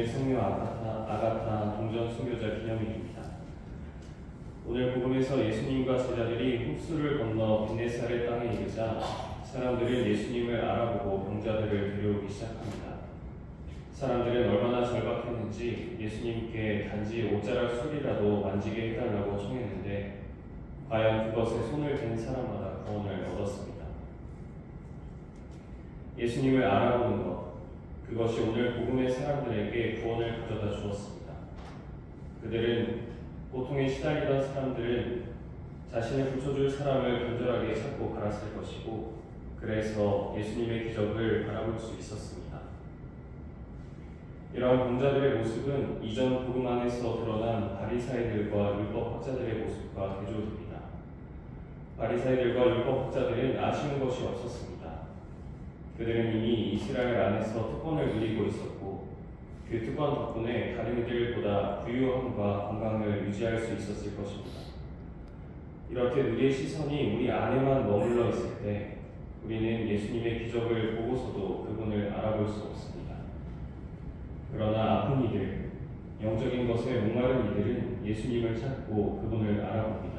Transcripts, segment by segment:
오늘은 성녀 아가타 동전 순교자 기념일입니다. 오늘 복음에서 예수님과 제자들이 흡수를 건너 빈네사렛 땅에 이르자 사람들은 예수님을 알아보고 병자들을 데려오기 시작합니다. 사람들은 얼마나 절박했는지 예수님께 단지 옷자락 술이라도 만지게 해달라고 청했는데 과연 그것에 손을 댄 사람마다 구원을 얻었습니다. 예수님을 알아보는 것, 그것이 오늘 복음의 사람들에게 구원을 가져다 주었습니다. 그들은 고통에 시달리던 사람들은 자신을 붙여줄 사람을 간절하게 찾고 갈았을 것이고, 그래서 예수님의 기적을 바라볼 수 있었습니다. 이러한 병자들의 모습은 이전 복음 안에서 드러난 바리사이들과 율법학자들의 모습과 대조됩니다. 바리사이들과 율법학자들은 아쉬운 것이 없었습니다. 그들은 이미 이스라엘 안에서 특권을 누리고 있었고 그 특권 덕분에 다른 이들보다 부유함과 건강을 유지할 수 있었을 것입니다. 이렇게 우리의 시선이 우리 안에만 머물러 있을 때 우리는 예수님의 기적을 보고서도 그분을 알아볼 수 없습니다. 그러나 아픈 이들, 영적인 것에 목마른 이들은 예수님을 찾고 그분을 알아봅니다.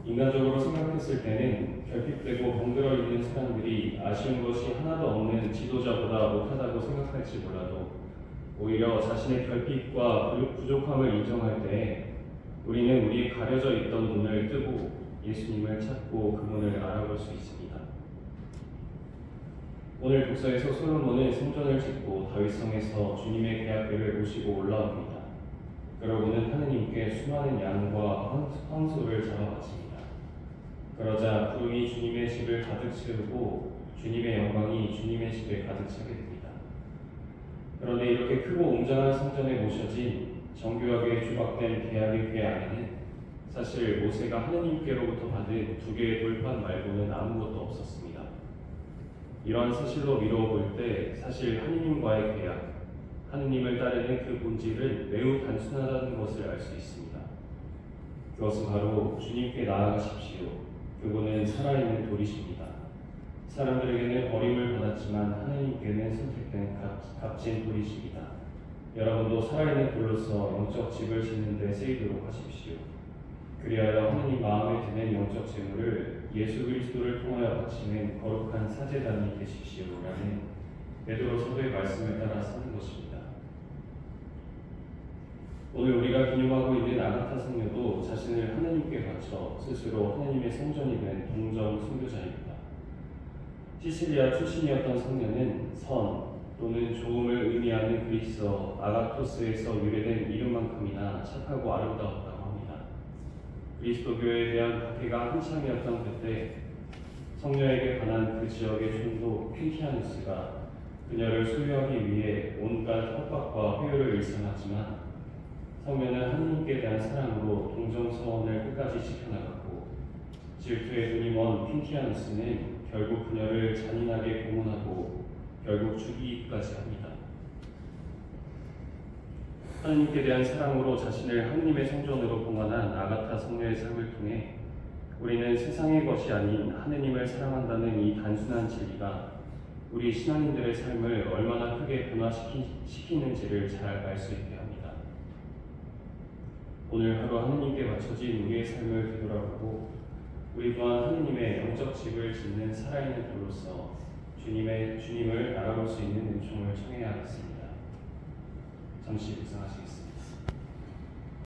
인간적으로 생각했을 때는 결핍되고 병들어 있는 사람들이 아쉬운 것이 하나도 없는 지도자보다 못하다고 생각할지 몰라도 오히려 자신의 결핍과 부족함을 인정할 때 우리는 우리의 가려져 있던 눈을 뜨고 예수님을 찾고 그분을 알아볼 수 있습니다. 오늘 독서에서 솔로몬은 성전을 짓고 다윗성에서 주님의 계약궤를 모시고 올라옵니다. 그러고는 하느님께 수많은 양과 황소를 잡아바칩니다. 그러자 구름이 주님의 집을 가득 채우고 주님의 영광이 주님의 집에 가득 차게 됩니다. 그런데 이렇게 크고 웅장한 성전에 모셔진 정교하게 조각된 계약의 궤 안에는 사실 모세가 하느님께로부터 받은 2개의 돌판 말고는 아무것도 없었습니다. 이러한 사실로 미루어 볼 때 사실 하느님과의 계약, 하느님을 따르는 그 본질은 매우 단순하다는 것을 알 수 있습니다. 그것은 바로 주님께 나아가십시오. 그분은 살아있는 돌이십니다. 사람들에게는 버림을 받았지만 하느님께는 선택된 값진 돌이십니다. 여러분도 살아있는 돌로서 영적 집을 짓는 데 쓰이도록 하십시오. 그리하여 하느님 마음에 드는 영적 재물을 예수 그리스도를 통하여 바치는 거룩한 사제단이 되십시오라는 베드로 사도의 말씀을 따라 사는 것입니다. 오늘 우리가 기념하고 있는 아가타 성녀도 자신을 하느님께 바쳐 스스로 하느님의 성전이 된 동정 순교자입니다. 시칠리아 출신이었던 성녀는 선 또는 좋음을 의미하는 그리스어 아가토스에서 유래된 이름만큼이나 착하고 아름다웠다고 합니다. 그리스도교에 대한 박해가 한창이었던 그때 성녀에게 관한 그 지역의 총독 퀸티아누스가 그녀를 소유하기 위해 온갖 협박과 회유를 일삼았지만 성녀는 하느님께 대한 사랑으로 동정서원을 끝까지 지켜나갔고 질투에 눈이 먼 퀸티아누스는 결국 그녀를 잔인하게 고문하고 결국 죽이기까지 합니다. 하느님께 대한 사랑으로 자신을 하느님의 성전으로 봉헌한 아가타 성녀의 삶을 통해 우리는 세상의 것이 아닌 하느님을 사랑한다는 이 단순한 진리가 우리 신앙인들의 삶을 얼마나 크게 변화시키는지를 잘 알 수 있게 합니다. 오늘 하루 하느님께 바쳐진 우리의 삶을 되돌아보고 우리 또한 하느님의 영적 집을 짓는 살아있는 돌로서 주님을 알아볼 수 있는 은총을 청해야 하겠습니다. 잠시 묵상하시겠습니다.